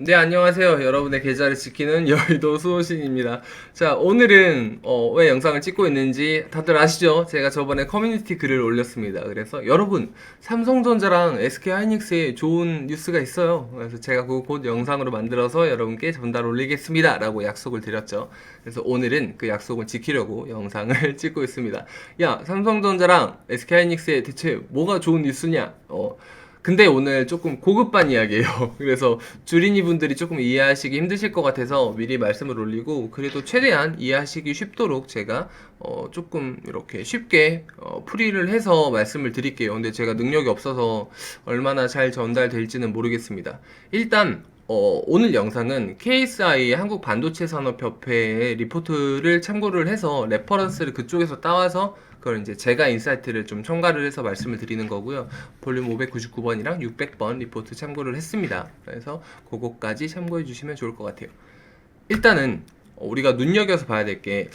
네, 안녕하세요. 여러분의 계좌를 지키는 여의도 수호신입니다. 자, 오늘은 왜 영상을 찍고 있는지 다들 아시죠? 제가 저번에 커뮤니티 글을 올렸습니다. 그래서 여러분, 삼성전자랑 SK하이닉스에 좋은 뉴스가 있어요. 그래서 제가 그거 곧 영상으로 만들어서 여러분께 전달 올리겠습니다. 라고 약속을 드렸죠. 그래서 오늘은 그 약속을 지키려고 영상을 찍고 있습니다. 야, 삼성전자랑 SK하이닉스에 대체 뭐가 좋은 뉴스냐? 근데 오늘 조금 고급반 이야기예요. 그래서 주린이 분들이 조금 이해하시기 힘드실 것 같아서 미리 말씀을 올리고, 그래도 최대한 이해하시기 쉽도록 제가 조금 이렇게 쉽게 풀이를 해서 말씀을 드릴게요. 근데 제가 능력이 없어서 얼마나 잘 전달될지는 모르겠습니다. 일단 오늘 영상은 KSI 한국반도체산업협회의 리포트를 참고를 해서 레퍼런스를 그쪽에서 따와서 그걸 이제 제가 인사이트를 좀 첨가를 해서 말씀을 드리는 거고요. 볼륨 599번이랑 600번 리포트 참고를 했습니다. 그래서 그거까지 참고해 주시면 좋을 것 같아요. 일단은 우리가 눈여겨서 봐야 될 게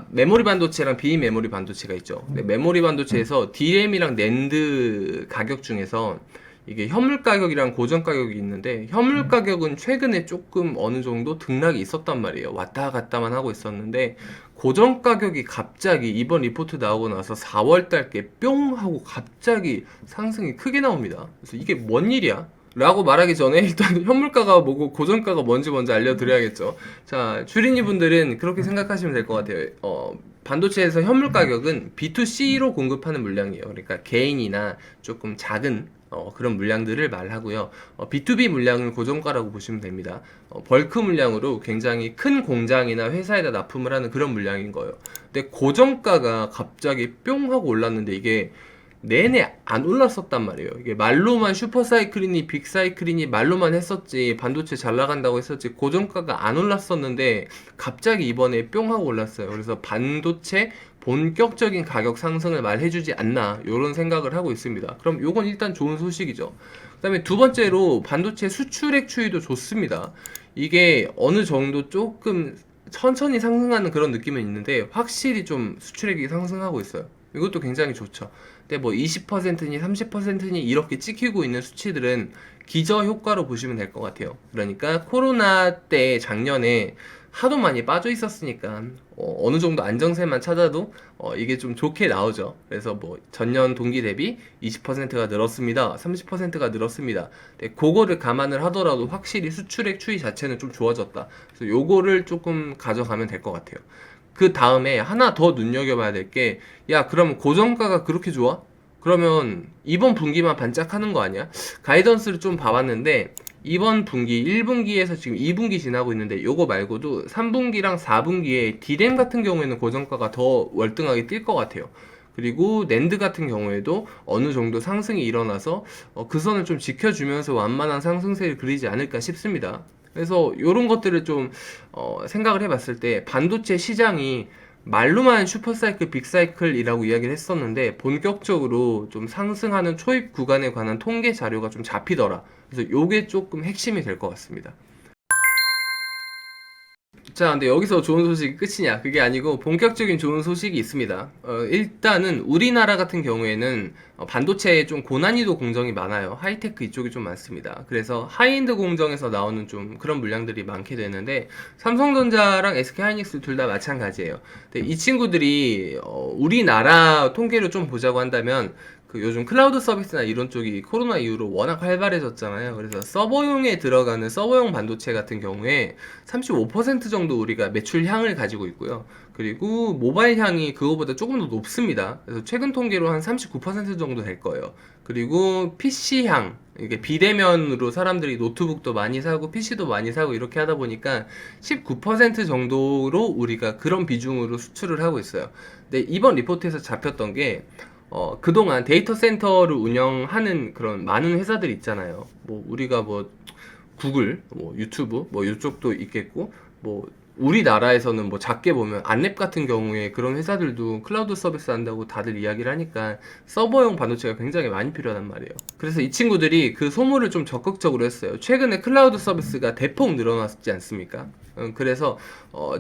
메모리 반도체랑 비메모리 반도체가 있죠. 근데 메모리 반도체에서 DRAM이랑 낸드 가격 중에서 이게 현물 가격이랑 고정 가격이 있는데, 현물 가격은 최근에 조금 어느 정도 등락이 있었단 말이에요. 왔다 갔다만 하고 있었는데, 고정 가격이 갑자기 이번 리포트 나오고 나서 4월 달께 뿅 하고 갑자기 상승이 크게 나옵니다. 그래서 이게 뭔 일이야? 라고 말하기 전에 일단 현물가가 뭐고 고정가가 뭔지 먼저 알려드려야겠죠. 자, 주린이 분들은 그렇게 생각하시면 될 것 같아요. 반도체에서 현물 가격은 B2C로 공급하는 물량이에요. 그러니까 개인이나 조금 작은 그런 물량들을 말하고요. B2B 물량을 고정가라고 보시면 됩니다. 벌크 물량으로 굉장히 큰 공장이나 회사에다 납품을 하는 그런 물량인 거예요. 근데 고정가가 갑자기 뿅 하고 올랐는데 이게 내내 안 올랐었단 말이에요. 이게 말로만 슈퍼사이클이니 빅사이클이니 말로만 했었지, 반도체 잘 나간다고 했었지, 고정가가 안 올랐었는데 갑자기 이번에 뿅 하고 올랐어요. 그래서 반도체 본격적인 가격 상승을 말해주지 않나, 이런 생각을 하고 있습니다. 그럼 요건 일단 좋은 소식이죠. 그 다음에 두 번째로 반도체 수출액 추이도 좋습니다. 이게 어느 정도 조금 천천히 상승하는 그런 느낌은 있는데 확실히 좀 수출액이 상승하고 있어요. 이것도 굉장히 좋죠. 근데 뭐 20%니 30%니 이렇게 찍히고 있는 수치들은 기저 효과로 보시면 될 것 같아요. 그러니까 코로나 때 작년에 하도 많이 빠져 있었으니까 어느 정도 안정세만 찾아도 이게 좀 좋게 나오죠. 그래서 뭐 전년 동기 대비 20%가 늘었습니다, 30%가 늘었습니다. 근데 그거를 감안을 하더라도 확실히 수출액 추이 자체는 좀 좋아졌다. 그래서 요거를 조금 가져가면 될 것 같아요. 그 다음에 하나 더 눈여겨봐야 될 게, 야, 그럼 고정가가 그렇게 좋아? 그러면 이번 분기만 반짝하는 거 아니야? 가이던스를 좀 봐봤는데 이번 분기 1분기에서 지금 2분기 지나고 있는데, 요거 말고도 3분기랑 4분기에 디램 같은 경우에는 고정가가 더 월등하게 뛸 것 같아요. 그리고 낸드 같은 경우에도 어느 정도 상승이 일어나서 그 선을 좀 지켜주면서 완만한 상승세를 그리지 않을까 싶습니다. 그래서 이런 것들을 좀 생각을 해봤을 때, 반도체 시장이 말로만 슈퍼사이클, 빅사이클이라고 이야기를 했었는데 본격적으로 좀 상승하는 초입 구간에 관한 통계 자료가 좀 잡히더라. 그래서 요게 조금 핵심이 될 것 같습니다. 자, 근데 여기서 좋은 소식이 끝이냐? 그게 아니고 본격적인 좋은 소식이 있습니다. 일단은 우리나라 같은 경우에는 반도체에 좀 고난이도 공정이 많아요. 하이테크 이쪽이 좀 많습니다. 그래서 하이엔드 공정에서 나오는 좀 그런 물량들이 많게 되는데, 삼성전자랑 SK하이닉스 둘 다 마찬가지예요. 근데 이 친구들이 우리나라 통계로 좀 보자고 한다면, 그 요즘 클라우드 서비스나 이런 쪽이 코로나 이후로 워낙 활발해졌잖아요. 그래서 서버용에 들어가는 서버용 반도체 같은 경우에 35% 정도 우리가 매출향을 가지고 있고요. 그리고 모바일 향이 그거보다 조금 더 높습니다. 그래서 최근 통계로 한 39% 정도 될 거예요. 그리고 PC향, 이게 비대면으로 사람들이 노트북도 많이 사고 PC도 많이 사고 이렇게 하다 보니까 19% 정도로 우리가 그런 비중으로 수출을 하고 있어요. 근데 이번 리포트에서 잡혔던 게, 그동안 데이터 센터를 운영하는 그런 많은 회사들 있잖아요. 뭐, 우리가 뭐, 구글, 뭐, 유튜브, 뭐, 이쪽도 있겠고, 뭐, 우리나라에서는 뭐, 작게 보면, 안랩 같은 경우에 그런 회사들도 클라우드 서비스 한다고 다들 이야기를 하니까, 서버용 반도체가 굉장히 많이 필요하단 말이에요. 그래서 이 친구들이 그 소모를 좀 적극적으로 했어요. 최근에 클라우드 서비스가 대폭 늘어났지 않습니까? 그래서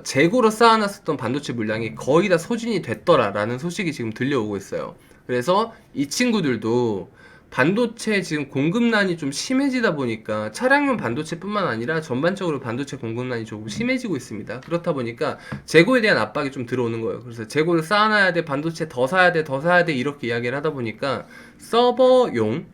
재고로 쌓아놨었던 반도체 물량이 거의 다 소진이 됐더라라는 소식이 지금 들려오고 있어요. 그래서 이 친구들도 반도체 지금 공급난이 좀 심해지다 보니까 차량용 반도체뿐만 아니라 전반적으로 반도체 공급난이 조금 심해지고 있습니다. 그렇다 보니까 재고에 대한 압박이 좀 들어오는 거예요. 그래서 재고를 쌓아놔야 돼, 반도체 더 사야 돼, 더 사야 돼 이렇게 이야기를 하다 보니까 서버용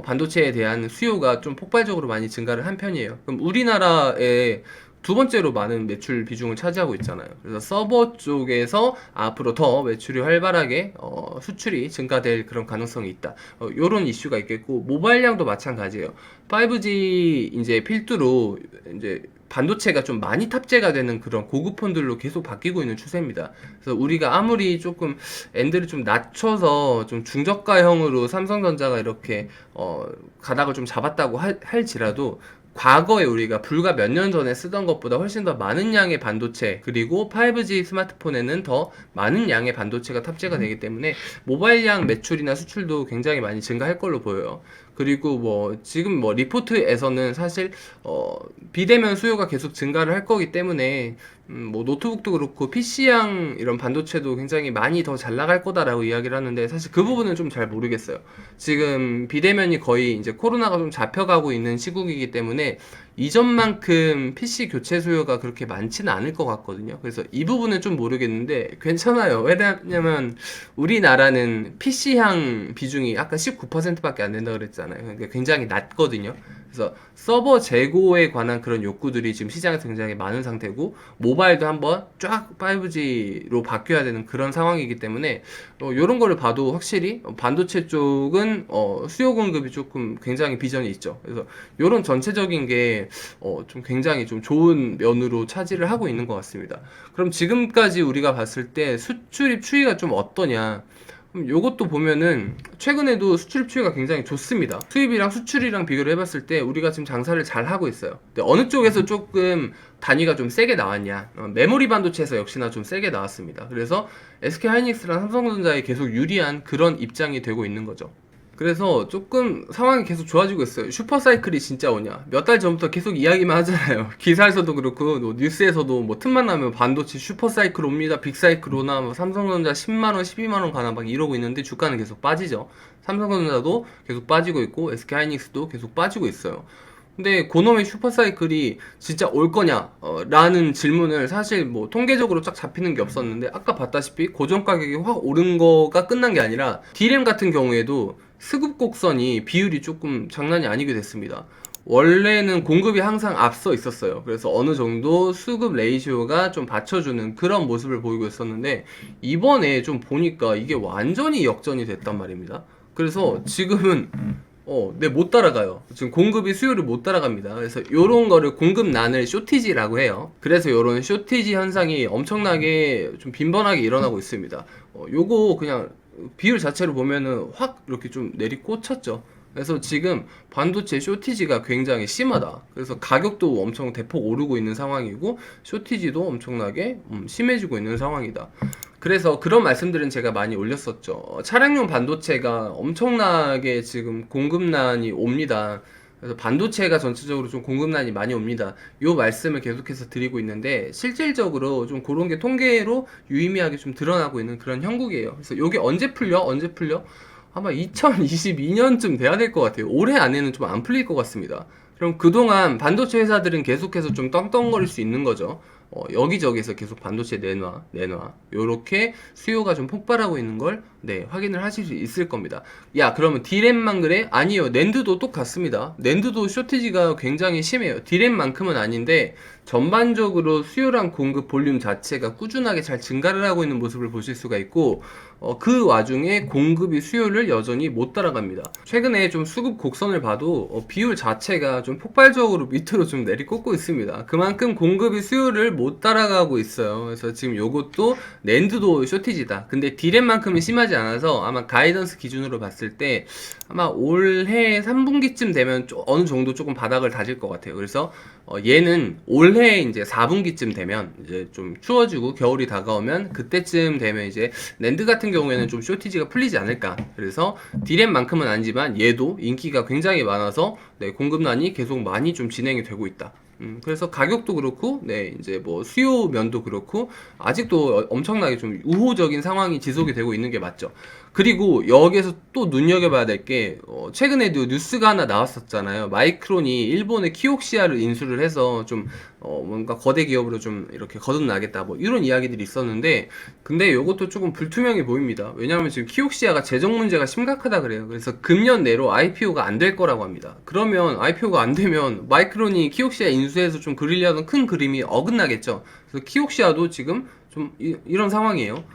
반도체에 대한 수요가 좀 폭발적으로 많이 증가를 한 편이에요. 그럼 우리나라에 두 번째로 많은 매출 비중을 차지하고 있잖아요. 그래서 서버 쪽에서 앞으로 더 매출이 활발하게 수출이 증가될 그런 가능성이 있다. 요런 이슈가 있겠고, 모바일량도 마찬가지예요. 5G 이제 필두로 이제 반도체가 좀 많이 탑재가 되는 그런 고급 폰들로 계속 바뀌고 있는 추세입니다. 그래서 우리가 아무리 조금 엔드를 좀 낮춰서 좀 중저가형으로 삼성전자가 이렇게 가닥을 좀 잡았다고 할지라도, 과거에 우리가 불과 몇 년 전에 쓰던 것보다 훨씬 더 많은 양의 반도체, 그리고 5G 스마트폰에는 더 많은 양의 반도체가 탑재가 되기 때문에 모바일량 매출이나 수출도 굉장히 많이 증가할 걸로 보여요. 그리고 뭐 지금 뭐 리포트에서는 사실 비대면 수요가 계속 증가를 할 거기 때문에 뭐 노트북도 그렇고 PC양 이런 반도체도 굉장히 많이 더 잘 나갈 거다라고 이야기를 하는데, 사실 그 부분은 좀 잘 모르겠어요. 지금 비대면이 거의 이제 코로나가 좀 잡혀가고 있는 시국이기 때문에 이전만큼 PC 교체 수요가 그렇게 많지는 않을 것 같거든요. 그래서 이 부분은 좀 모르겠는데 괜찮아요. 왜냐면 우리나라는 PC향 비중이 아까 19%밖에 안 된다 그랬잖아요. 그러니까 굉장히 낮거든요. 그래서 서버 재고에 관한 그런 욕구들이 지금 시장에서 굉장히 많은 상태고, 모바일도 한번 쫙 5G로 바뀌어야 되는 그런 상황이기 때문에 이런 거를 봐도 확실히 반도체 쪽은 수요 공급이 조금 굉장히 비전이 있죠. 그래서 이런 전체적인 게 좀 굉장히 좀 좋은 면으로 차지를 하고 있는 것 같습니다. 그럼 지금까지 우리가 봤을 때 수출입 추이가 좀 어떠냐? 요것도 보면은 최근에도 수출입 추이가 굉장히 좋습니다. 수입이랑 수출이랑 비교를 해봤을 때 우리가 지금 장사를 잘 하고 있어요. 근데 어느 쪽에서 조금 단위가 좀 세게 나왔냐? 메모리 반도체에서 역시나 좀 세게 나왔습니다. 그래서 SK하이닉스랑 삼성전자에 계속 유리한 그런 입장이 되고 있는 거죠. 그래서 조금 상황이 계속 좋아지고 있어요. 슈퍼사이클이 진짜 오냐? 몇 달 전부터 계속 이야기만 하잖아요. 기사에서도 그렇고 뉴스에서도 뭐 틈만 나면 반도체 슈퍼사이클 옵니다, 빅사이클 오나, 뭐 삼성전자 10만원 12만원 가나 막 이러고 있는데 주가는 계속 빠지죠. 삼성전자도 계속 빠지고 있고 SK하이닉스도 계속 빠지고 있어요. 근데 그놈의 슈퍼사이클이 진짜 올 거냐? 라는 질문을 사실 뭐 통계적으로 쫙 잡히는 게 없었는데, 아까 봤다시피 고정 가격이 확 오른 거가 끝난 게 아니라 D램 같은 경우에도 수급 곡선이 비율이 조금 장난이 아니게 됐습니다. 원래는 공급이 항상 앞서 있었어요. 그래서 어느 정도 수급 레이시오가 좀 받쳐주는 그런 모습을 보이고 있었는데, 이번에 좀 보니까 이게 완전히 역전이 됐단 말입니다. 그래서 지금은 네, 못 따라가요. 지금 공급이 수요를 못 따라갑니다. 그래서 요런 거를 공급난을 쇼티지라고 해요. 그래서 요런 쇼티지 현상이 엄청나게 좀 빈번하게 일어나고 있습니다. 요거 그냥 비율 자체로 보면은 확 이렇게 좀 내리꽂혔죠. 그래서 지금 반도체 쇼티지가 굉장히 심하다. 그래서 가격도 엄청 대폭 오르고 있는 상황이고, 쇼티지도 엄청나게 심해지고 있는 상황이다. 그래서 그런 말씀들은 제가 많이 올렸었죠. 차량용 반도체가 엄청나게 지금 공급난이 옵니다. 그래서 반도체가 전체적으로 좀 공급난이 많이 옵니다. 요 말씀을 계속해서 드리고 있는데, 실질적으로 좀 그런 게 통계로 유의미하게 좀 드러나고 있는 그런 형국이에요. 그래서 요게 언제 풀려? 아마 2022년쯤 돼야 될 것 같아요. 올해 안에는 좀 안 풀릴 것 같습니다. 그럼 그동안 반도체 회사들은 계속해서 좀 떵떵거릴 수 있는 거죠. 여기저기서 계속 반도체 내놔 요렇게 수요가 좀 폭발하고 있는 걸 확인을 하실 수 있을 겁니다. 야, 그러면 D램만 그래? 아니요, 낸드도 똑같습니다. 낸드도 쇼티지가 굉장히 심해요. D램만큼은 아닌데 전반적으로 수요랑 공급 볼륨 자체가 꾸준하게 잘 증가를 하고 있는 모습을 보실 수가 있고, 그 와중에 공급이 수요를 여전히 못 따라갑니다. 최근에 좀 수급 곡선을 봐도 비율 자체가 좀 폭발적으로 밑으로 좀 내리꽂고 있습니다. 그만큼 공급이 수요를 못 따라가고 있어요. 그래서 지금 요것도 낸드도 쇼티지다. 근데 D램만큼은 심하지 않아서 아마 가이던스 기준으로 봤을 때 아마 올해 3분기쯤 되면 어느 정도 조금 바닥을 다질 것 같아요. 그래서 얘는 올해 이제 4분기쯤 되면 이제 좀 추워지고 겨울이 다가오면 그때쯤 되면 이제 낸드 같은 경우에는 좀 쇼티지가 풀리지 않을까. 그래서 D램만큼은 아니지만 얘도 인기가 굉장히 많아서 공급난이 계속 많이 좀 진행이 되고 있다. 그래서 가격도 그렇고, 네, 이제 뭐 수요 면도 그렇고, 아직도 엄청나게 좀 우호적인 상황이 지속이 되고 있는 게 맞죠. 그리고 여기에서 또 눈여겨봐야 될 게, 최근에도 뉴스가 하나 나왔었잖아요. 마이크론이 일본의 키옥시아를 인수를 해서 좀, 뭔가 거대 기업으로 좀 이렇게 거듭나겠다, 뭐 이런 이야기들이 있었는데, 근데 이것도 조금 불투명해 보입니다. 왜냐하면 지금 키옥시아가 재정 문제가 심각하다 그래요. 그래서 금년 내로 IPO가 안 될 거라고 합니다. 그러면 IPO가 안 되면 마이크론이 키옥시아 인수해서 좀 그리려던 큰 그림이 어긋나겠죠. 그래서 키옥시아도 지금 좀 이런 상황이에요.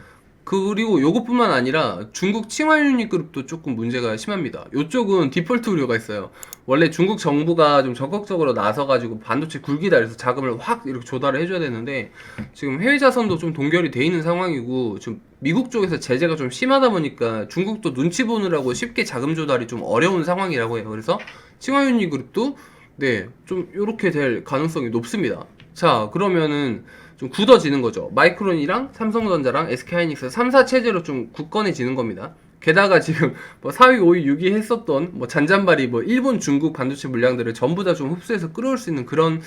그리고 요것뿐만 아니라 중국 칭화유니그룹도 조금 문제가 심합니다. 요쪽은 디폴트 우려가 있어요. 원래 중국 정부가 좀 적극적으로 나서가지고 반도체 굴기다 그래서 자금을 확 이렇게 조달을 해줘야 되는데 지금 해외 자선도 좀 동결이 돼 있는 상황이고 좀 미국 쪽에서 제재가 좀 심하다 보니까 중국도 눈치 보느라고 쉽게 자금 조달이 좀 어려운 상황이라고 해요. 그래서 칭화유니그룹도 네, 좀 이렇게 될 가능성이 높습니다. 자, 그러면은 좀 굳어지는 거죠. 마이크론이랑 삼성전자랑 SK하이닉스 3사 체제로 좀 굳건해지는 겁니다. 게다가 지금 뭐 4위, 5위, 6위 했었던 뭐 잔잔바리 뭐 일본, 중국 반도체 물량들을 전부 다 좀 흡수해서 끌어올 수 있는 그런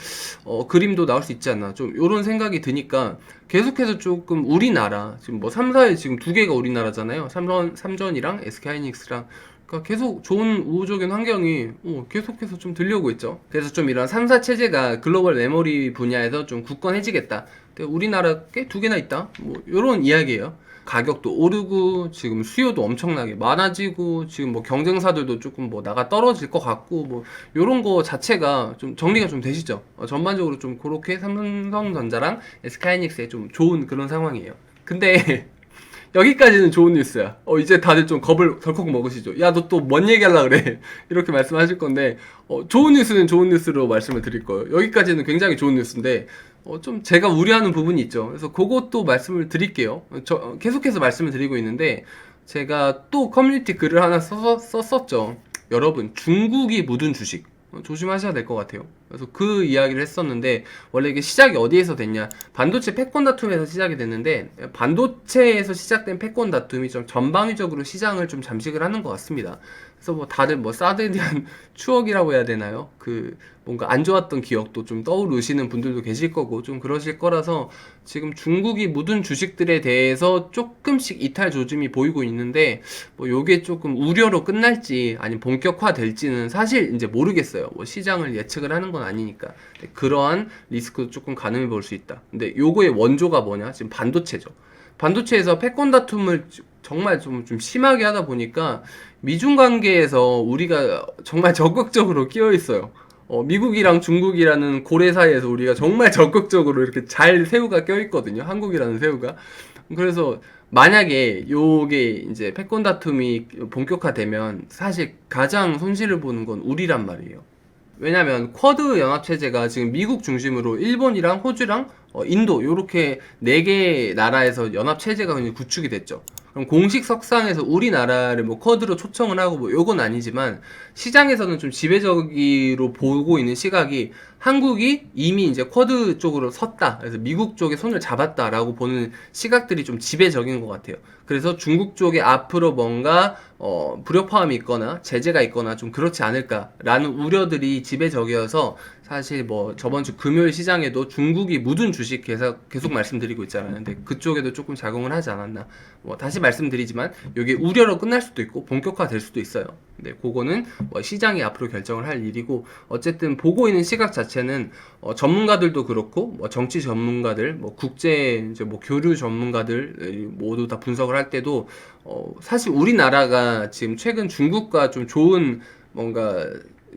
그림도 나올 수 있지 않나. 좀 이런 생각이 드니까 계속해서 조금 우리나라 지금 뭐 3, 4위 지금 두 개가 우리나라잖아요. 삼전이랑 SK하이닉스랑 그러니까 계속 좋은 우호적인 환경이 계속해서 좀 들려오고 있죠. 그래서 좀 이런 3사 체제가 글로벌 메모리 분야에서 좀 굳건해지겠다. 근데 우리나라 꽤 두 개나 있다. 뭐 이런 이야기예요. 가격도 오르고 지금 수요도 엄청나게 많아지고 지금 뭐 경쟁사들도 조금 뭐 나가 떨어질 것 같고 뭐 이런 거 자체가 좀 정리가 좀 되시죠. 전반적으로 좀 그렇게 삼성전자랑 SK하이닉스에 좀 좋은 그런 상황이에요. 근데 여기까지는 좋은 뉴스야. 이제 다들 좀 겁을 덜컥 먹으시죠. 야, 너 또 뭔 얘기하려고 그래? 이렇게 말씀하실 건데, 좋은 뉴스는 좋은 뉴스로 말씀을 드릴 거예요. 여기까지는 굉장히 좋은 뉴스인데, 좀 제가 우려하는 부분이 있죠. 그래서 그것도 말씀을 드릴게요. 계속해서 말씀을 드리고 있는데, 제가 또 커뮤니티 글을 하나 썼었죠. 여러분, 중국이 묻은 주식. 조심하셔야 될 것 같아요. 그래서 그 이야기를 했었는데 원래 이게 시작이 어디에서 됐냐, 반도체 패권 다툼에서 시작이 됐는데 반도체에서 시작된 패권 다툼이 좀 전방위적으로 시장을 좀 잠식을 하는 것 같습니다. 그래서 뭐 다들 뭐 사드에 대한 추억이라고 해야 되나요? 그 뭔가 안 좋았던 기억도 좀 떠오르시는 분들도 계실 거고 좀 그러실 거라서 지금 중국이 묻은 주식들에 대해서 조금씩 이탈 조짐이 보이고 있는데 뭐 요게 조금 우려로 끝날지 아니면 본격화 될지는 사실 이제 모르겠어요. 뭐 시장을 예측을 하는 건 아니니까. 그러한 리스크도 조금 가늠해 볼 수 있다. 근데 요거의 원조가 뭐냐? 지금 반도체죠. 반도체에서 패권 다툼을 정말 좀 심하게 하다 보니까 미중 관계에서 우리가 정말 적극적으로 끼어 있어요. 미국이랑 중국이라는 고래 사이에서 우리가 정말 적극적으로 이렇게 잘 새우가 껴있거든요. 한국이라는 새우가. 그래서 만약에 요게 이제 패권 다툼이 본격화되면 사실 가장 손실을 보는 건 우리란 말이에요. 왜냐면 쿼드 연합체제가 지금 미국 중심으로 일본이랑 호주랑 인도 요렇게 4개 나라에서 연합체제가 그냥 구축이 됐죠. 그럼 공식 석상에서 우리나라를 뭐 쿼드로 초청을 하고 뭐 요건 아니지만 시장에서는 좀 지배적으로 보고 있는 시각이 한국이 이미 이제 쿼드 쪽으로 섰다. 그래서 미국 쪽에 손을 잡았다라고 보는 시각들이 좀 지배적인 것 같아요. 그래서 중국 쪽에 앞으로 뭔가 불협화음이 있거나 제재가 있거나 좀 그렇지 않을까라는 우려들이 지배적이어서 사실 뭐 저번 주 금요일 시장에도 중국이 묻은 주식 계속 말씀드리고 있잖아요. 근데 그쪽에도 조금 작용을 하지 않았나. 뭐 다시 말씀드리지만 이게 우려로 끝날 수도 있고 본격화 될 수도 있어요. 근데 그거는 뭐 시장이 앞으로 결정을 할 일이고 어쨌든 보고 있는 시각 자체는 전문가들도 그렇고 뭐 정치 전문가들, 뭐 국제 이제 뭐 교류 전문가들 모두 다 분석을 할 때도 사실 우리나라가 지금 최근 중국과 좀 좋은 뭔가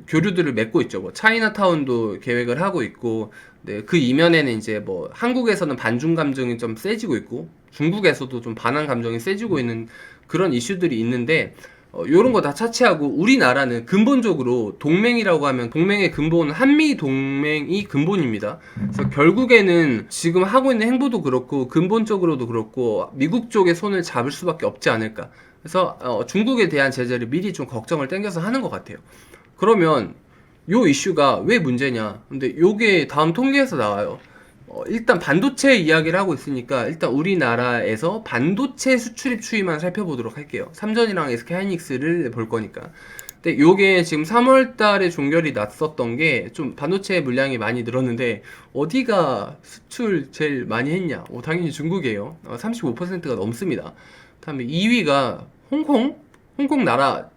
교류들을 맺고 있죠. 뭐 차이나타운도 계획을 하고 있고, 네, 그 이면에는 이제 뭐 한국에서는 반중 감정이 좀 세지고 있고, 중국에서도 좀 반한 감정이 세지고 있는 그런 이슈들이 있는데, 요런 거 다 차치하고 우리나라는 근본적으로 동맹이라고 하면 동맹의 근본은 한미 동맹이 근본입니다. 그래서 결국에는 지금 하고 있는 행보도 그렇고 근본적으로도 그렇고 미국 쪽에 손을 잡을 수밖에 없지 않을까. 그래서 중국에 대한 제재를 미리 좀 걱정을 땡겨서 하는 것 같아요. 그러면 요 이슈가 왜 문제냐? 근데 요게 다음 통계에서 나와요. 일단 반도체 이야기를 하고 있으니까 일단 우리나라에서 반도체 수출입 추이만 살펴보도록 할게요. 삼전이랑 SK하이닉스를 볼 거니까. 근데 요게 지금 3월 달에 종결이 났었던 게 좀 반도체 물량이 많이 늘었는데 어디가 수출 제일 많이 했냐? 당연히 중국이에요. 35%가 넘습니다. 다음에 2위가 홍콩? 홍콩 나라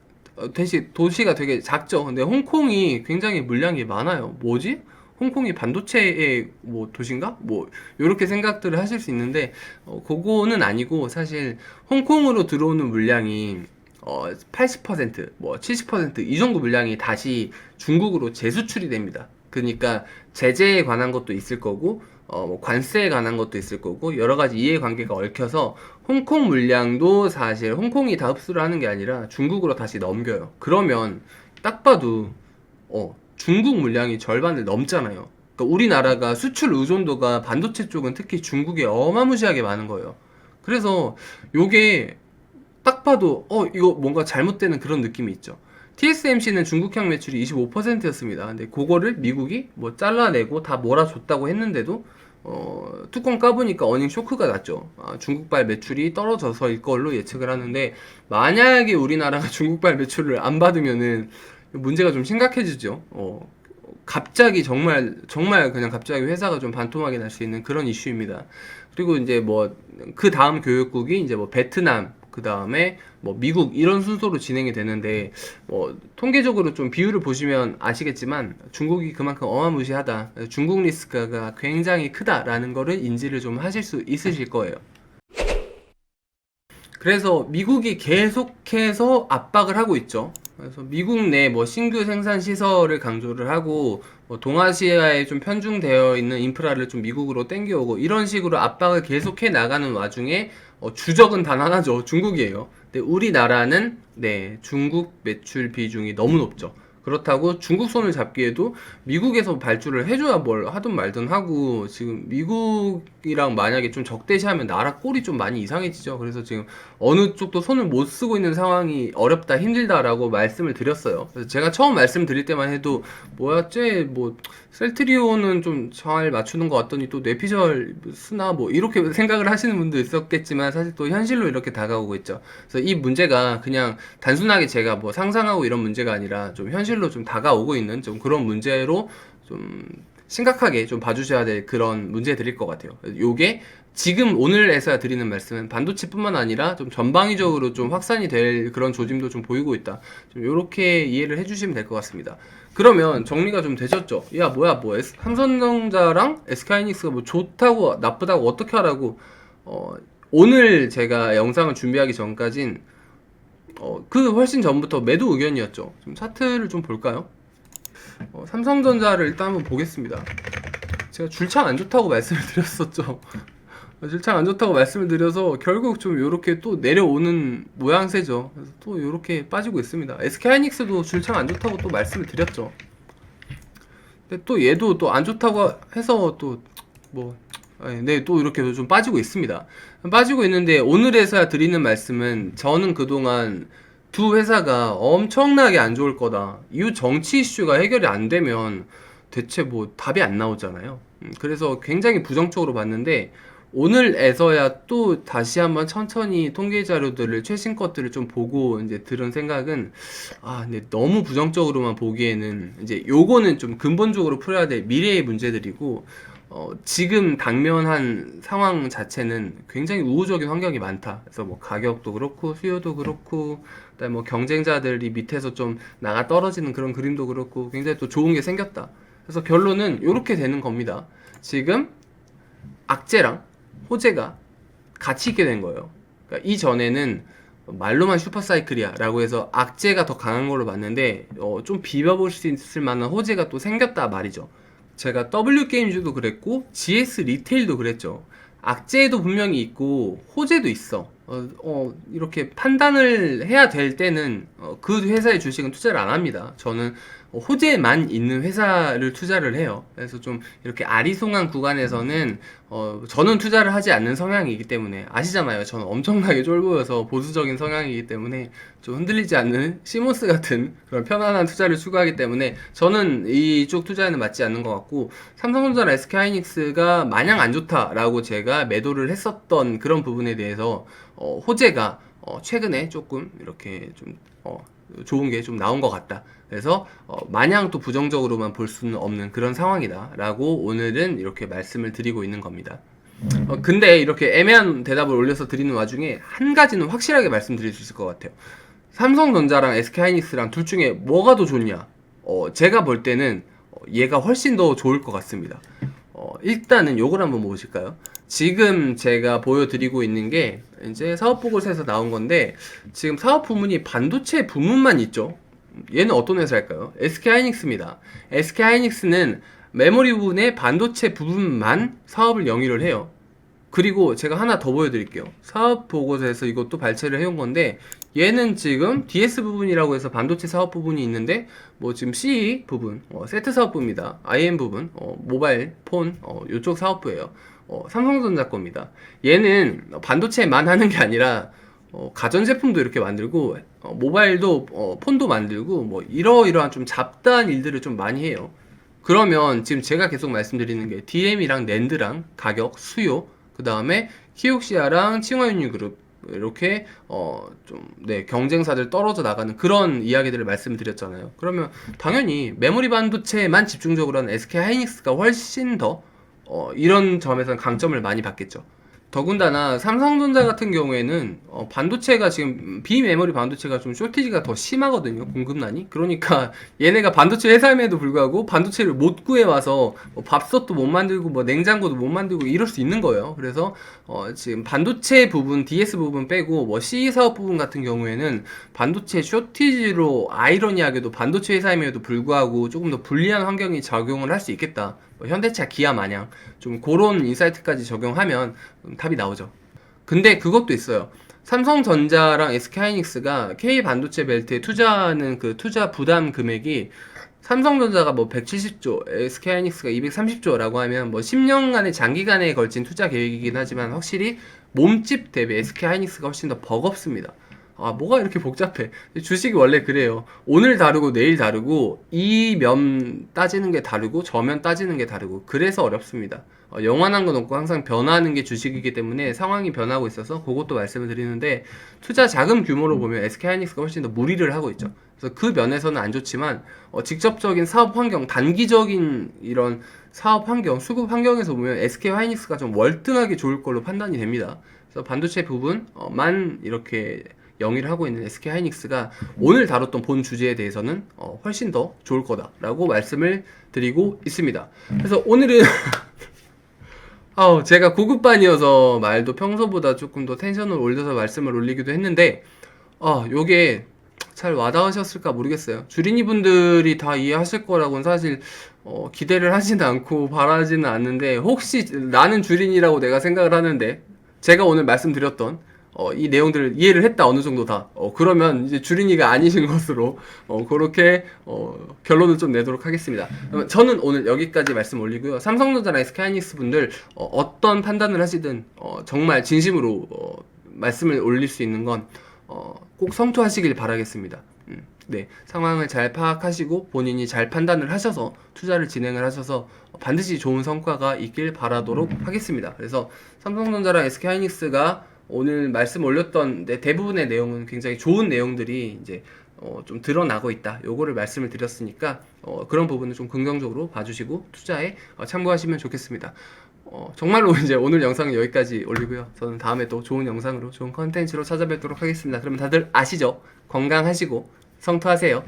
대신 도시가 되게 작죠. 근데 홍콩이 굉장히 물량이 많아요. 뭐지? 홍콩이 반도체의 뭐 도시인가? 뭐 이렇게 생각들을 하실 수 있는데 그거는 아니고 사실 홍콩으로 들어오는 물량이 80%뭐 70%이 정도 물량이 다시 중국으로 재수출이 됩니다. 그러니까 제재에 관한 것도 있을 거고 뭐 관세에 관한 것도 있을 거고 여러 가지 이해관계가 얽혀서 홍콩 물량도 사실 홍콩이 다 흡수를 하는 게 아니라 중국으로 다시 넘겨요. 그러면 딱 봐도 중국 물량이 절반을 넘잖아요. 그러니까 우리나라가 수출 의존도가 반도체 쪽은 특히 중국에 어마무시하게 많은 거예요. 그래서 요게 딱 봐도 이거 뭔가 잘못되는 그런 느낌이 있죠. TSMC는 중국향 매출이 25%였습니다. 근데 그거를 미국이 뭐 잘라내고 다 몰아줬다고 했는데도 뚜껑 까보니까 어닝 쇼크가 났죠. 중국발 매출이 떨어져서일 걸로 예측을 하는데 만약에 우리나라가 중국발 매출을 안 받으면은 문제가 좀 심각해지죠. 갑자기 정말 그냥 갑자기 회사가 좀 반토막이 날 수 있는 그런 이슈입니다. 그리고 이제 뭐 그 다음 교역국이 이제 뭐 베트남 그 다음에 뭐 미국 이런 순서로 진행이 되는데 통계적으로 좀 비율을 보시면 아시겠지만 중국이 그만큼 어마무시하다. 중국 리스크가 굉장히 크다라는 거를 인지를 좀 하실 수 있으실 거예요. 그래서 미국이 계속해서 압박을 하고 있죠. 그래서 미국 내 뭐 신규 생산 시설을 강조를 하고 뭐 동아시아에 좀 편중되어 있는 인프라를 좀 미국으로 땡겨오고 이런 식으로 압박을 계속해 나가는 와중에 주적은 단 하나죠. 중국이에요. 근데 우리나라는 중국 매출 비중이 너무 높죠. 그렇다고 중국 손을 잡기에도 미국에서 발주를 해줘야 뭘 하든 말든 하고 지금 미국이랑 만약에 좀 적대시하면 나라 꼴이 좀 많이 이상해지죠. 그래서 지금 어느 쪽도 손을 못 쓰고 있는 상황이 어렵다 힘들다라고 말씀을 드렸어요. 그래서 제가 처음 말씀드릴 때만 해도 뭐야 쟤뭐 셀트리온은 좀 잘 맞추는 것 같더니 또 뇌피셜 쓰나 뭐 이렇게 생각을 하시는 분도 있었겠지만 사실 또 현실로 이렇게 다가오고 있죠. 그래서 이 문제가 그냥 단순하게 제가 뭐 상상하고 이런 문제가 아니라 좀 현실로 좀 다가오고 있는 좀 그런 문제로 좀 심각하게 좀 봐주셔야 될 그런 문제들일 것 같아요. 요게 지금 오늘에서야 드리는 말씀은 반도체뿐만 아니라 좀 전방위적으로 좀 확산이 될 그런 조짐도 좀 보이고 있다. 좀 요렇게 이해를 해주시면 될 것 같습니다. 그러면 정리가 좀 되셨죠? 야 뭐야 뭐 삼성전자랑 SK하이닉스가 뭐 좋다고 나쁘다고 어떻게 하라고 오늘 제가 영상을 준비하기 전까진 그 훨씬 전부터 매도 의견이었죠. 좀 차트를 좀 볼까요? 삼성전자를 일단 한번 보겠습니다. 제가 줄창 안 좋다고 말씀을 드렸었죠. 줄창 안 좋다고 말씀을 드려서 결국 좀 요렇게 또 내려오는 모양새죠. 그래서 또 요렇게 빠지고 있습니다. SK하이닉스도 줄창 안 좋다고 또 말씀을 드렸죠. 근데 또 얘도 또 안 좋다고 해서 또 뭐 또 이렇게 좀 빠지고 있습니다. 빠지고 있는데 오늘에서야 드리는 말씀은 저는 그동안 두 회사가 엄청나게 안 좋을 거다. 이 정치 이슈가 해결이 안 되면 대체 뭐 답이 안 나오잖아요. 그래서 굉장히 부정적으로 봤는데 오늘에서야 또 다시 한번 천천히 통계 자료들을 최신 것들을 좀 보고 이제 들은 생각은 근데 너무 부정적으로만 보기에는 이제 요거는 좀 근본적으로 풀어야 될 미래의 문제들이고 지금 당면한 상황 자체는 굉장히 우호적인 환경이 많다. 그래서 뭐 가격도 그렇고 수요도 그렇고 그다음에 뭐 경쟁자들이 밑에서 좀 나가 떨어지는 그런 그림도 그렇고 굉장히 또 좋은 게 생겼다. 그래서 결론은 이렇게 되는 겁니다. 지금 악재랑 호재가 같이 있게 된 거예요. 그러니까 이전에는 말로만 슈퍼사이클이야 라고 해서 악재가 더 강한 걸로 봤는데 좀 비벼볼 수 있을 만한 호재가 또 생겼다 말이죠. 제가 W게임즈도 그랬고 GS 리테일도 그랬죠. 악재도 분명히 있고 호재도 있어. 이렇게 판단을 해야 될 때는 그 회사의 주식은 투자를 안 합니다. 저는 호재만 있는 회사를 투자를 해요. 그래서 좀 이렇게 아리송한 구간에서는 저는 투자를 하지 않는 성향이기 때문에 아시잖아요. 저는 엄청나게 쫄보여서 보수적인 성향이기 때문에 좀 흔들리지 않는 시모스 같은 그런 편안한 투자를 추구하기 때문에 저는 이쪽 투자에는 맞지 않는 것 같고 삼성전자나 SK하이닉스가 마냥 안 좋다라고 제가 매도를 했었던 그런 부분에 대해서 호재가 최근에 조금 이렇게 좀 좋은 게 좀 나온 것 같다. 그래서 마냥 또 부정적으로만 볼 수는 없는 그런 상황이다라고 오늘은 이렇게 말씀을 드리고 있는 겁니다. 근데 이렇게 애매한 대답을 올려서 드리는 와중에 한 가지는 확실하게 말씀드릴 수 있을 것 같아요. 삼성전자랑 SK하이닉스랑 둘 중에 뭐가 더 좋냐? 제가 볼 때는 얘가 훨씬 더 좋을 것 같습니다. 일단은 요걸 한번 보실까요? 지금 제가 보여드리고 있는 게 이제 사업보고서에서 나온 건데, 지금 사업 부문이 반도체 부문만 있죠. 얘는 어떤 회사일까요? SK하이닉스입니다. SK하이닉스는 메모리 부분의 반도체 부분만 사업을 영위를 해요. 그리고 제가 하나 더 보여드릴게요. 사업 보고서에서 이것도 발췌를 해온 건데, 얘는 지금 DS 부분이라고 해서 반도체 사업 부분이 있는데, 뭐 지금 CE 부분, 세트 사업부입니다. IM 부분, 모바일 폰, 요쪽 사업부예요. 삼성전자 겁니다. 얘는 반도체만 하는 게 아니라 가전제품도 이렇게 만들고, 모바일도 폰도 만들고, 뭐 이러이러한 좀 잡다한 일들을 좀 많이 해요. 그러면 지금 제가 계속 말씀드리는 게 DM이랑 낸드랑 가격, 수요, 그 다음에 키옥시아랑 칭화윤유그룹 이렇게 경쟁사들 떨어져 나가는 그런 이야기들을 말씀드렸잖아요. 그러면 당연히 메모리 반도체만 집중적으로 하는 SK하이닉스가 훨씬 더 이런 점에서는 강점을 많이 받겠죠. 더군다나 삼성전자 같은 경우에는 반도체가 지금 비메모리 반도체가 좀 쇼티지가 더 심하거든요. 공급난이. 그러니까 얘네가 반도체 회사임에도 불구하고 반도체를 못 구해와서 뭐 밥솥도 못 만들고 뭐 냉장고도 못 만들고 이럴 수 있는 거예요. 그래서 지금 반도체 부분, DS 부분 빼고 뭐 CE 사업 부분 같은 경우에는 반도체 쇼티지로 아이러니하게도 반도체 회사임에도 불구하고 조금 더 불리한 환경이 적용을 할 수 있겠다. 현대차, 기아 마냥 좀 그런 인사이트까지 적용하면 답이 나오죠. 근데 그것도 있어요. 삼성전자랑 SK하이닉스가 K반도체 벨트에 투자하는 그 투자 부담 금액이 삼성전자가 뭐 170조, SK하이닉스가 230조라고 하면 뭐 10년간의 장기간에 걸친 투자 계획이긴 하지만 확실히 몸집 대비 SK하이닉스가 훨씬 더 버겁습니다. 뭐가 이렇게 복잡해. 주식이 원래 그래요. 오늘 다르고 내일 다르고 이 면 따지는 게 다르고 저 면 따지는 게 다르고 그래서 어렵습니다. 영원한 건 없고 항상 변화하는 게 주식이기 때문에 상황이 변하고 있어서 그것도 말씀을 드리는데, 투자 자금 규모로 보면 SK하이닉스가 훨씬 더 무리를 하고 있죠. 그래서 그 면에서는 안 좋지만 직접적인 사업 환경, 단기적인 이런 사업 환경, 수급 환경에서 보면 SK하이닉스가 좀 월등하게 좋을 걸로 판단이 됩니다. 그래서 반도체 부분만 이렇게 영위를 하고 있는 SK하이닉스가 오늘 다뤘던 본 주제에 대해서는 훨씬 더 좋을 거다라고 말씀을 드리고 있습니다. 그래서 오늘은 제가 고급반이어서 말도 평소보다 조금 더 텐션을 올려서 말씀을 올리기도 했는데 요게 잘 와닿으셨을까 모르겠어요. 주린이 분들이 다 이해하실 거라고는 사실 기대를 하지는 않고 바라지는 않는데, 혹시 나는 주린이라고 내가 생각을 하는데 제가 오늘 말씀드렸던 이 내용들을 이해를 했다, 어느 정도 다. 그러면 이제 주린이가 아니신 것으로, 그렇게, 결론을 좀 내도록 하겠습니다. 저는 오늘 여기까지 말씀 올리고요. 삼성전자나 SK하이닉스 분들, 어떤 판단을 하시든, 정말 진심으로, 말씀을 올릴 수 있는 건, 꼭 성투하시길 바라겠습니다. 네, 상황을 잘 파악하시고 본인이 잘 판단을 하셔서 투자를 진행을 하셔서 반드시 좋은 성과가 있길 바라도록 하겠습니다. 그래서 삼성전자랑 SK하이닉스가 오늘 말씀 올렸던 대부분의 내용은 굉장히 좋은 내용들이 이제 좀 드러나고 있다. 요거를 말씀을 드렸으니까 그런 부분을 좀 긍정적으로 봐주시고 투자에 참고하시면 좋겠습니다. 정말로 이제 오늘 영상은 여기까지 올리고요. 저는 다음에 또 좋은 영상으로 좋은 컨텐츠로 찾아뵙도록 하겠습니다. 그러면 다들 아시죠? 건강하시고 성투하세요.